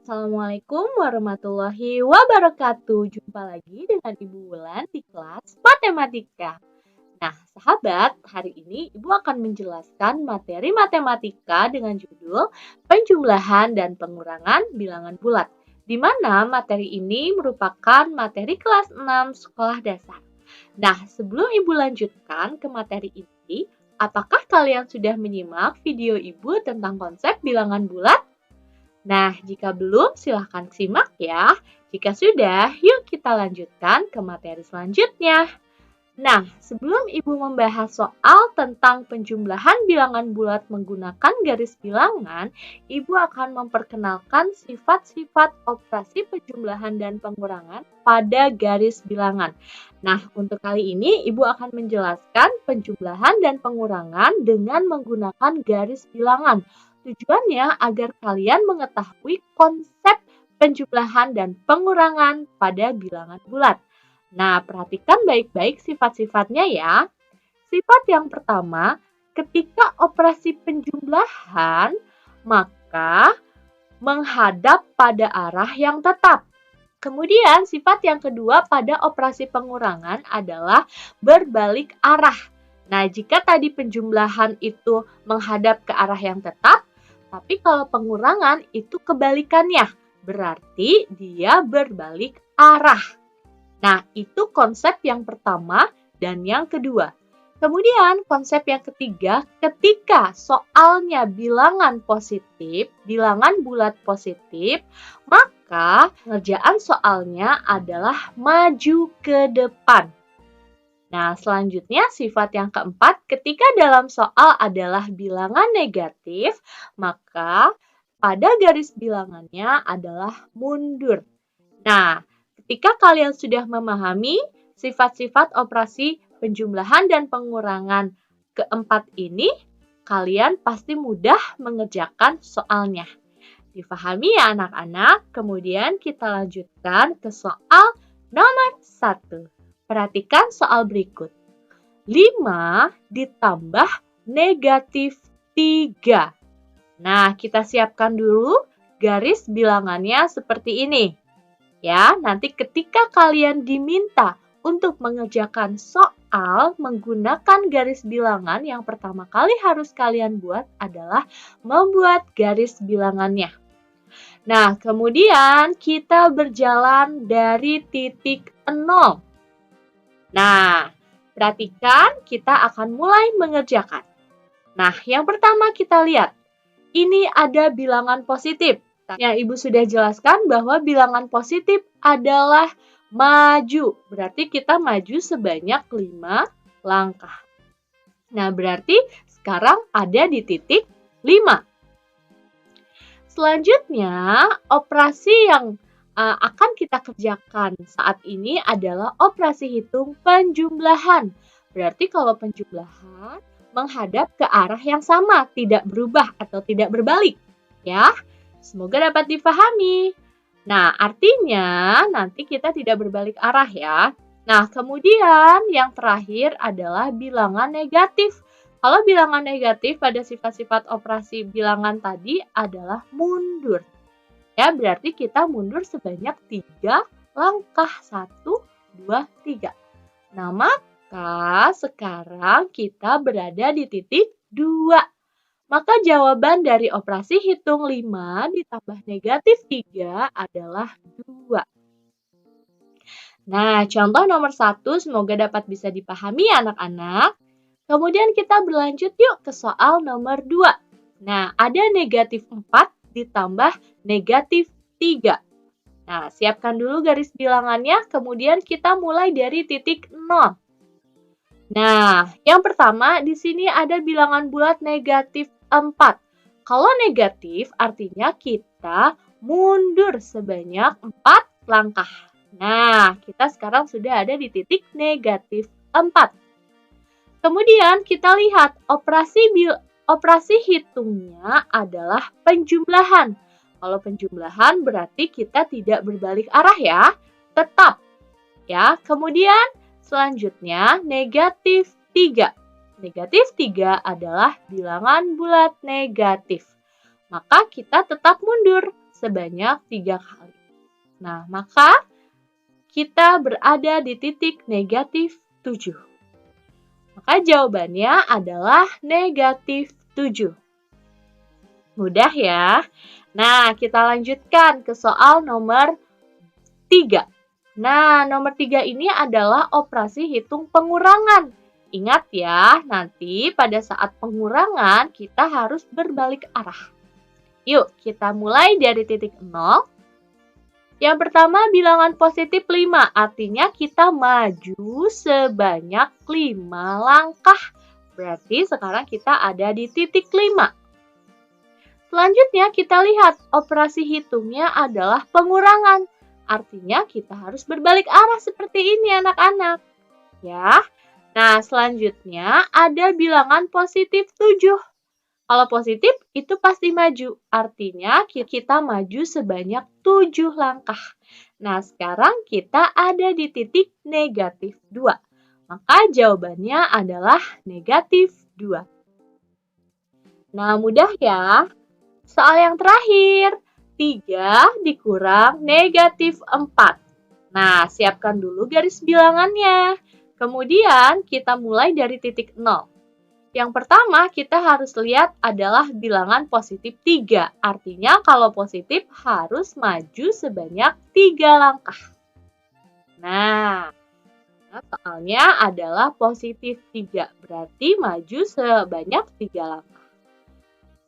Assalamualaikum warahmatullahi wabarakatuh. Jumpa lagi dengan Ibu Wulan di kelas Matematika. Nah, sahabat, hari ini Ibu akan menjelaskan materi matematika dengan judul Penjumlahan dan Pengurangan Bilangan Bulat, di mana materi ini merupakan materi kelas 6 sekolah dasar. Nah, sebelum Ibu lanjutkan ke materi ini, apakah kalian sudah menyimak video Ibu tentang konsep bilangan bulat? Nah, jika belum, silahkan simak ya. Jika sudah, yuk kita lanjutkan ke materi selanjutnya. Nah, sebelum Ibu membahas soal tentang penjumlahan bilangan bulat menggunakan garis bilangan, Ibu akan memperkenalkan sifat-sifat operasi penjumlahan dan pengurangan pada garis bilangan. Nah, untuk kali ini Ibu akan menjelaskan penjumlahan dan pengurangan dengan menggunakan garis bilangan. Tujuannya agar kalian mengetahui konsep penjumlahan dan pengurangan pada bilangan bulat. Nah, perhatikan baik-baik sifat-sifatnya ya. Sifat yang pertama, ketika operasi penjumlahan, maka menghadap pada arah yang tetap. Kemudian, sifat yang kedua pada operasi pengurangan adalah berbalik arah. Nah, jika tadi penjumlahan itu menghadap ke arah yang tetap, tapi kalau pengurangan itu kebalikannya, berarti dia berbalik arah. Nah, itu konsep yang pertama dan yang kedua. Kemudian konsep yang ketiga, ketika soalnya bilangan positif, bilangan bulat positif, maka pengerjaan soalnya adalah maju ke depan. Nah, selanjutnya sifat yang keempat, ketika dalam soal adalah bilangan negatif, maka pada garis bilangannya adalah mundur. Nah, ketika kalian sudah memahami sifat-sifat operasi penjumlahan dan pengurangan keempat ini, kalian pasti mudah mengerjakan soalnya. Difahami ya anak-anak? Kemudian kita lanjutkan ke soal nomor 1. Perhatikan soal berikut. 5 ditambah negatif 3. Nah, kita siapkan dulu garis bilangannya seperti ini. Ya, nanti ketika kalian diminta untuk mengerjakan soal menggunakan garis bilangan, yang pertama kali harus kalian buat adalah membuat garis bilangannya. Nah, kemudian kita berjalan dari titik 0. Nah, perhatikan kita akan mulai mengerjakan. Nah, yang pertama kita lihat. Ini ada bilangan positif. Yang Ibu sudah jelaskan bahwa bilangan positif adalah maju. Berarti kita maju sebanyak 5 langkah. Nah, berarti sekarang ada di titik 5. Selanjutnya, operasi yang akan kita kerjakan saat ini adalah operasi hitung penjumlahan. Berarti kalau penjumlahan menghadap ke arah yang sama, tidak berubah atau tidak berbalik. Ya, semoga dapat difahami. Nah, artinya nanti kita tidak berbalik arah ya. Nah, kemudian yang terakhir adalah bilangan negatif. Kalau bilangan negatif pada sifat-sifat operasi bilangan tadi adalah mundur. Ya, berarti kita mundur sebanyak 3 langkah. 1, 2, 3. Nah, maka sekarang kita berada di titik 2. Maka jawaban dari operasi hitung 5 ditambah negatif 3 adalah 2. Nah, contoh nomor 1 semoga dapat bisa dipahami anak-anak. Kemudian kita berlanjut yuk ke soal nomor 2. Nah, ada negatif 4 ditambah negatif 3. Nah, siapkan dulu garis bilangannya, kemudian kita mulai dari titik 0. Nah, yang pertama di sini ada bilangan bulat negatif 4. Kalau negatif artinya kita mundur sebanyak 4 langkah. Nah, kita sekarang sudah ada di titik negatif 4. Kemudian kita lihat operasi hitungnya adalah penjumlahan. Kalau penjumlahan berarti kita tidak berbalik arah ya, tetap. Ya, kemudian selanjutnya negatif 3. Negatif 3 adalah bilangan bulat negatif. Maka kita tetap mundur sebanyak 3 kali. Nah, maka kita berada di titik negatif 7. Maka jawabannya adalah negatif 7. Mudah ya? Nah, kita lanjutkan ke soal nomor 3. Nah, nomor 3 ini adalah operasi hitung pengurangan. Ingat ya, nanti pada saat pengurangan kita harus berbalik arah. Yuk, kita mulai dari titik 0. Yang pertama bilangan positif 5, artinya kita maju sebanyak 5 langkah. Berarti sekarang kita ada di titik 5. Selanjutnya kita lihat operasi hitungnya adalah pengurangan. Artinya kita harus berbalik arah seperti ini anak-anak. Ya. Nah, selanjutnya ada bilangan positif 7. Kalau positif itu pasti maju, artinya kita maju sebanyak 7 langkah. Nah, sekarang kita ada di titik negatif 2. Maka jawabannya adalah negatif 2. Nah, mudah ya. Soal yang terakhir, 3 dikurang negatif 4. Nah, siapkan dulu garis bilangannya. Kemudian kita mulai dari titik 0. Yang pertama kita harus lihat adalah bilangan positif 3. Artinya kalau positif harus maju sebanyak 3 langkah. Nah, soalnya adalah positif 3. Berarti maju sebanyak 3 langkah.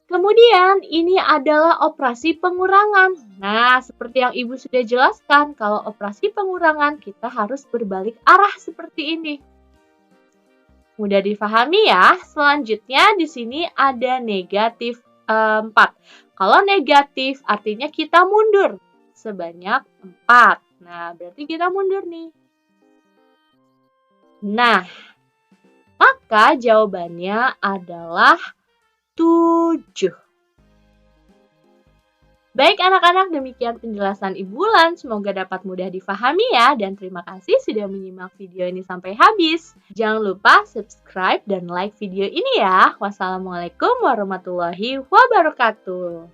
Kemudian ini adalah operasi pengurangan. Nah, seperti yang Ibu sudah jelaskan, kalau operasi pengurangan kita harus berbalik arah seperti ini. Mudah difahami ya. Selanjutnya di sini ada negatif 4. Kalau negatif artinya kita mundur sebanyak 4. Nah, berarti kita mundur nih. Nah, maka jawabannya adalah 7. Baik anak-anak, demikian penjelasan Ibu Wulan. Semoga dapat mudah difahami ya. Dan terima kasih sudah menyimak video ini sampai habis. Jangan lupa subscribe dan like video ini ya. Wassalamualaikum warahmatullahi wabarakatuh.